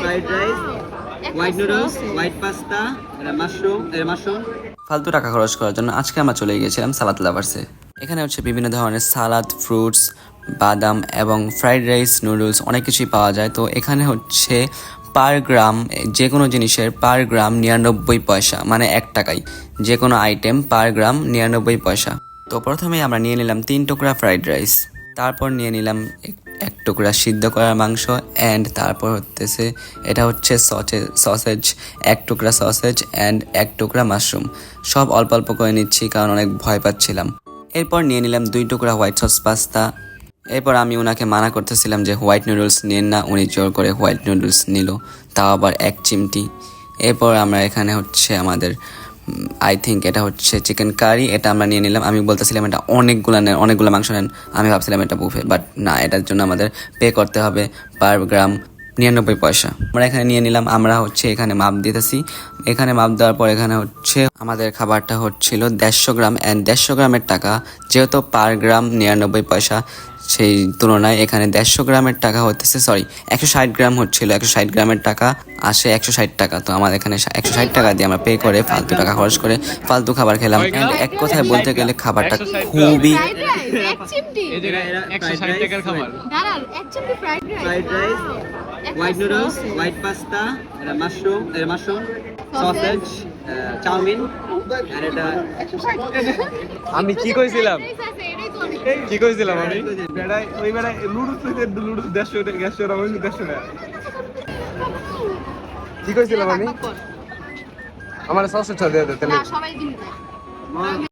Fried rice, white noodles, white pasta, mushroom. ফালতু টাকা খরচ করার জন্য আজকে আমরা চলে গিয়েছিলাম সালাদ লাভার্সে। এখানে হচ্ছে বিভিন্ন ধরনের সালাদ, ফ্রুটস, বাদাম এবং ফ্রাইড রাইস, নুডলস অনেক কিছুই পাওয়া যায়। তো এখানে হচ্ছে পার গ্রাম যে কোনো জিনিসের পার গ্রাম 99 পয়সা, মানে 1 টাকায় যে কোনো আইটেম পার গ্রাম 99 পয়সা। তো প্রথমেই আমরা নিয়ে নিলাম 3 টুকরা ফ্রাইড রাইস, তারপর নিয়ে নিলাম এক টুকরা সিদ্ধ করা মাংস, অ্যান্ড তারপর হচ্ছে এটা হচ্ছে সসেজ, 1 টুকরা সসেজ অ্যান্ড 1 টুকরা মাশরুম। সব অল্প অল্প করে নিচ্ছি কারণ অনেক ভয় পাচ্ছিলাম। এরপর নিয়ে নিলাম 2 টুকরা হোয়াইট সস পাস্তা। এরপর আমি ওনাকে মানা করতেছিলাম যে হোয়াইট নুডলস নিন না, উনি জোর করে হোয়াইট নুডলস নিল, তাও আবার 1 চিমটি। এরপর আমরা এখানে হচ্ছে আমাদের আই থিঙ্ক এটা হচ্ছে চিকেন কারি, এটা আমরা নিয়ে নিলাম। আমি বলতেছিলাম এটা অনেকগুলো মাংস নেন, আমি ভাবছিলাম এটা বুফে, বাট না, এটার জন্য আমাদের পে করতে হবে পার গ্রাম 99 পয়সা। আমরা এখানে নিয়ে নিলাম। আমরা হচ্ছে এখানে মাপ দিতেছি, এখানে মাপ দেওয়ার পর এখানে হচ্ছে আমাদের খাবারটা হচ্ছিল 150 গ্রাম, অ্যান্ড 150 গ্রামের টাকা যেহেতু পার গ্রাম 99 পয়সা, সেই তুলনায় এখানে 150 গ্রামের টাকা হতেছে, 160 গ্রাম হচ্ছিল, 160 গ্রামের টাকা আসে 160 টাকা। তো আমাদের এখানে 160 টাকা দিয়ে আমরা পে করে ফালতু টাকা খরচ করে ফালতু খাবার খেলাম। অ্যান্ড এক কথায় বলতে গেলে খাবারটা খুবই fried rice, white noodles, white pasta, mushroom, sausage, chow mein. আর এটা আমি কি কইছিলাম আমি বেড়াই ওই বেড়াই লুডুস 150 টাকা 150 টাকা কি কইছিলাম আমি আমার সসেজটা দিয়ে দে তাহলে।